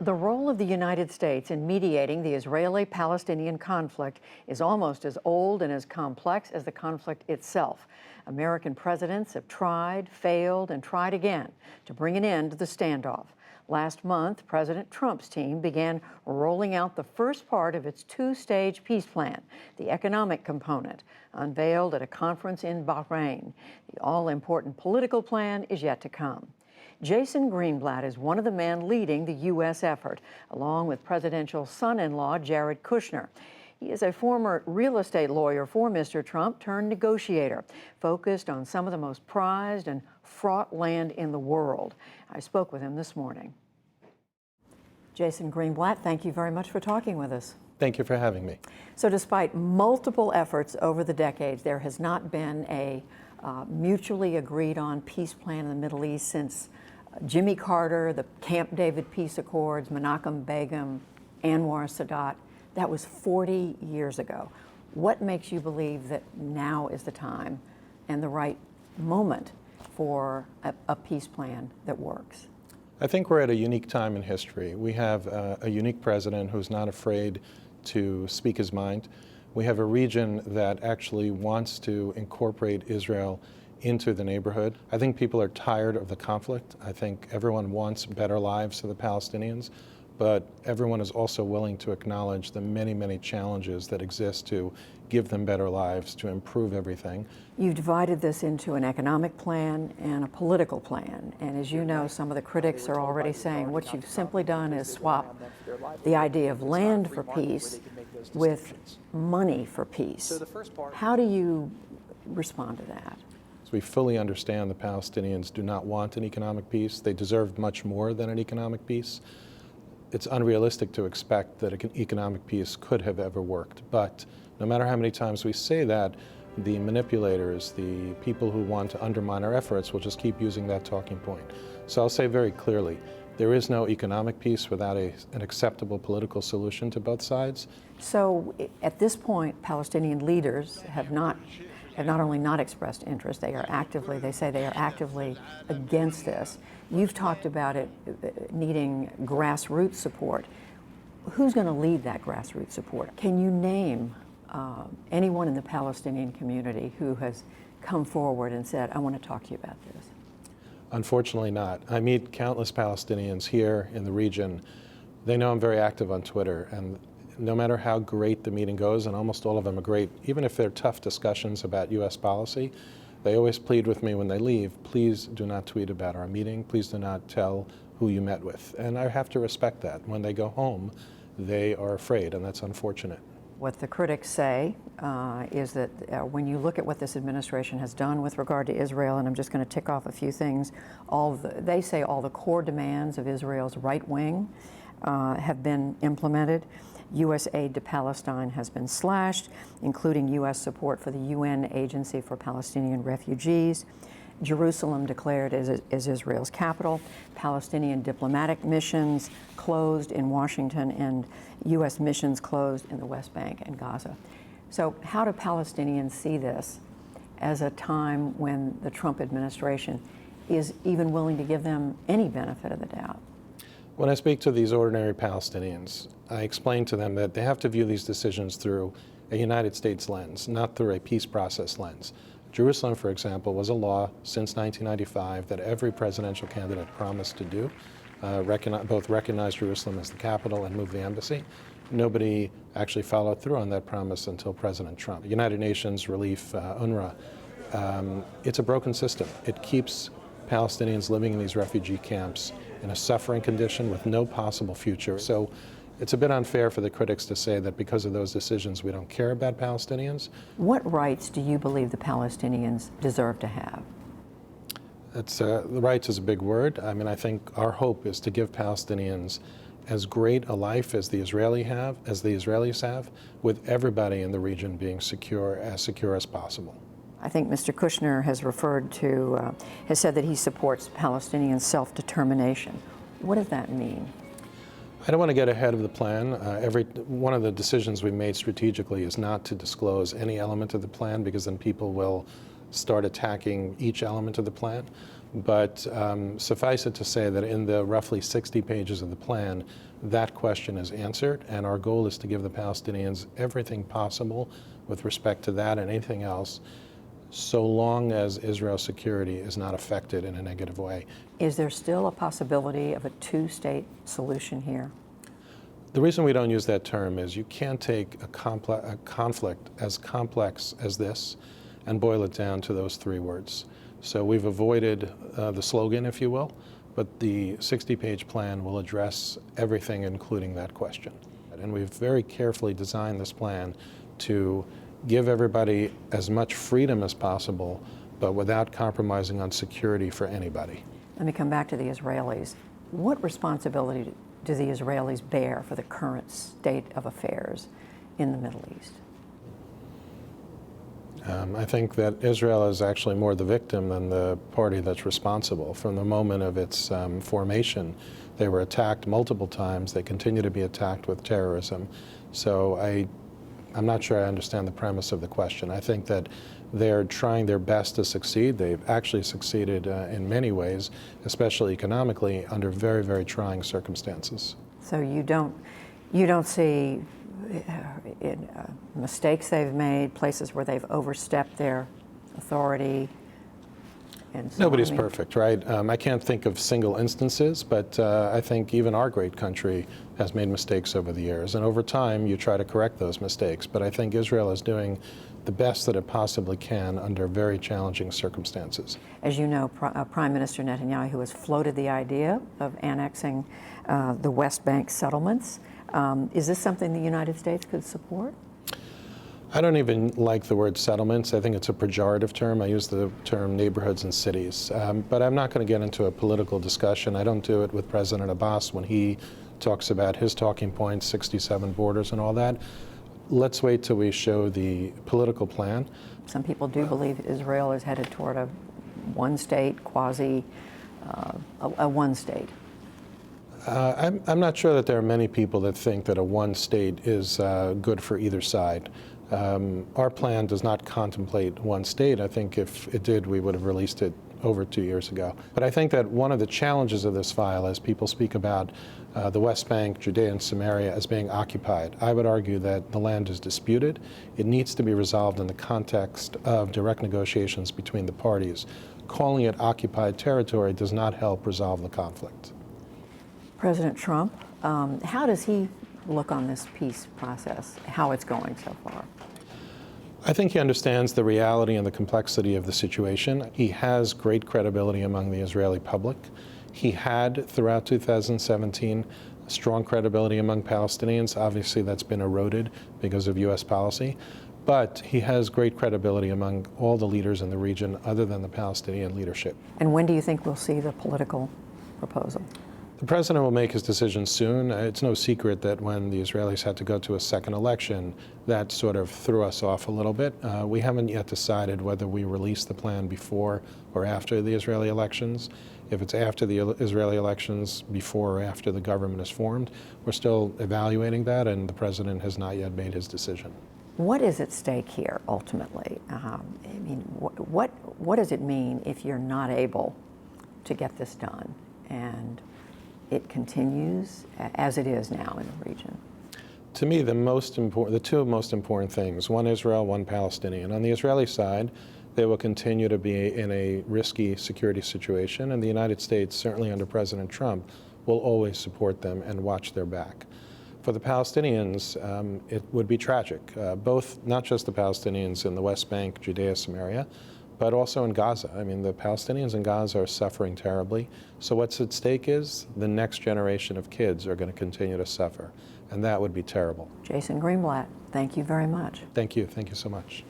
The role of the United States in mediating the Israeli-Palestinian conflict is almost as old and as complex as the conflict itself. American presidents have tried, failed, and tried again to bring an end to the standoff. Last month, President Trump's team began rolling out the first part of its two-stage peace plan, the economic component, unveiled at a conference in Bahrain. The all-important political plan is yet to come. Jason Greenblatt is one of the men leading the U.S. effort, along with presidential son-in-law Jared Kushner. He is a former real estate lawyer for Mr. Trump turned negotiator, focused on some of the most prized and fraught land in the world. I spoke with him this morning. Jason Greenblatt, thank you very much for talking with us. Thank you for having me. So despite multiple efforts over the decades, there has not been a mutually agreed on peace plan in the Middle East since Jimmy Carter, the Camp David Peace Accords, Menachem Begum, Anwar Sadat. That was 40 years ago. What makes you believe that now is the time and the right moment for a peace plan that works? I think we're at a unique time in history. We have a unique president who's not afraid to speak his mind. We have a region that actually wants to incorporate Israel into the neighborhood. I think people are tired of the conflict. I think everyone wants better lives for the Palestinians, but everyone is also willing to acknowledge the many, many challenges that exist to give them better lives, to improve everything. You've divided this into an economic plan and a political plan. And as you know, some of the critics are already saying what you've simply done is swap the idea of land for peace with money for peace. How do you respond to that? So we fully understand the Palestinians do not want an economic peace. They deserve much more than an economic peace. It's unrealistic to expect that an economic peace could have ever worked. But no matter how many times we say that, the manipulators, the people who want to undermine our efforts will just keep using that talking point. So I'll say very clearly, there is no economic peace without an acceptable political solution to both sides. So at this point, Palestinian leaders have not only not expressed interest, they say they are actively against this. You've talked about it needing grassroots support. Who's going to lead that grassroots support? Can you name anyone in the Palestinian community who has come forward and said, I want to talk to you about this? Unfortunately not. I meet countless Palestinians here in the region. They know I'm very active on Twitter, and no matter how great the meeting goes, and almost all of them are great, even if they're tough discussions about U.S. policy, they always plead with me when they leave, please do not tweet about our meeting, please do not tell who you met with. And I have to respect that. When they go home, they are afraid, and that's unfortunate. What the critics say is that when you look at what this administration has done with regard to Israel, and I'm just going to tick off a few things, they say all the core demands of Israel's right wing have been implemented. U.S. aid to Palestine has been slashed, including U.S. support for the UN Agency for Palestinian Refugees. Jerusalem declared as Israel's capital. Palestinian diplomatic missions closed in Washington, and U.S. missions closed in the West Bank and Gaza. So how do Palestinians see this as a time when the Trump administration is even willing to give them any benefit of the doubt? When I speak to these ordinary Palestinians, I explain to them that they have to view these decisions through a United States lens, not through a peace process lens. Jerusalem, for example, was a law since 1995 that every presidential candidate promised to do, both recognize Jerusalem as the capital and move the embassy. Nobody actually followed through on that promise until President Trump. United Nations Relief, UNRWA, it's a broken system. It keeps Palestinians living in these refugee camps in a suffering condition with no possible future. So it's a bit unfair for the critics to say that because of those decisions we don't care about Palestinians. What rights do you believe the Palestinians deserve to have? The rights is a big word. I mean, I think our hope is to give Palestinians as great a life as the Israelis have, with everybody in the region being secure as possible. I think Mr. Kushner has said that he supports Palestinian self-determination. What does that mean? I don't want to get ahead of the plan. One of the decisions we made strategically is not to disclose any element of the plan, because then people will start attacking each element of the plan. But suffice it to say that in the roughly 60 pages of the plan, that question is answered, and our goal is to give the Palestinians everything possible with respect to that and anything else, so long as Israel's security is not affected in a negative way. Is there still a possibility of a two-state solution here? The reason we don't use that term is you can't take a conflict as complex as this and boil it down to those three words. So we've avoided the slogan, if you will, but the 60-page plan will address everything, including that question. And we've very carefully designed this plan to give everybody as much freedom as possible, but without compromising on security for anybody. Let me come back to the Israelis. What responsibility do the Israelis bear for the current state of affairs in the Middle East? I think that Israel is actually more the victim than the party that's responsible. From the moment of its formation, they were attacked multiple times. They continue to be attacked with terrorism. So I'm not sure I understand the premise of the question. I think that they're trying their best to succeed. They've actually succeeded in many ways, especially economically, under very, very trying circumstances. So you don't see mistakes they've made, places where they've overstepped their authority, and so Nobody's on? perfect, right? I can't think of single instances, but I think even our great country has made mistakes over the years. And over time, you try to correct those mistakes. But I think Israel is doing the best that it possibly can under very challenging circumstances. As you know, Prime Minister Netanyahu has floated the idea of annexing the West Bank settlements. Is this something the United States could support? I don't even like the word settlements. I think it's a pejorative term. I use the term neighborhoods and cities. But I'm not going to get into a political discussion. I don't do it with President Abbas when he talks about his talking points, 67 borders and all that. Let's wait till we show the political plan. Some people do believe Israel is headed toward a one-state, a one-state. I'm not sure that there are many people that think that a one state is good for either side. Our plan does not contemplate one state. I think if it did, we would have released it over 2 years ago. But I think that one of the challenges of this file is people speak about the West Bank, Judea, and Samaria as being occupied. I would argue that the land is disputed. It needs to be resolved in the context of direct negotiations between the parties. Calling it occupied territory does not help resolve the conflict. President Trump, how does he look on this peace process, how it's going so far? I think he understands the reality and the complexity of the situation. He has great credibility among the Israeli public. He had, throughout 2017, strong credibility among Palestinians. Obviously, that's been eroded because of U.S. policy. But he has great credibility among all the leaders in the region other than the Palestinian leadership. And when do you think we'll see the political proposal? The president will make his decision soon. It's no secret that when the Israelis had to go to a second election, that sort of threw us off a little bit. We haven't yet decided whether we release the plan before or after the Israeli elections. If it's after the Israeli elections, before or after the government is formed, we're still evaluating that, and the president has not yet made his decision. What is at stake here, ultimately? I mean, what does it mean if you're not able to get this done and it continues as it is now in the region? To me, the two most important things, one Israel, one Palestinian. On the Israeli side, they will continue to be in a risky security situation, and the United States, certainly under President Trump, will always support them and watch their back. For the Palestinians, it would be tragic, both, not just the Palestinians in the West Bank, Judea, Samaria, but also in Gaza. I mean, the Palestinians in Gaza are suffering terribly. So what's at stake is the next generation of kids are going to continue to suffer, and that would be terrible. Jason Greenblatt, thank you very much. Thank you. Thank you so much.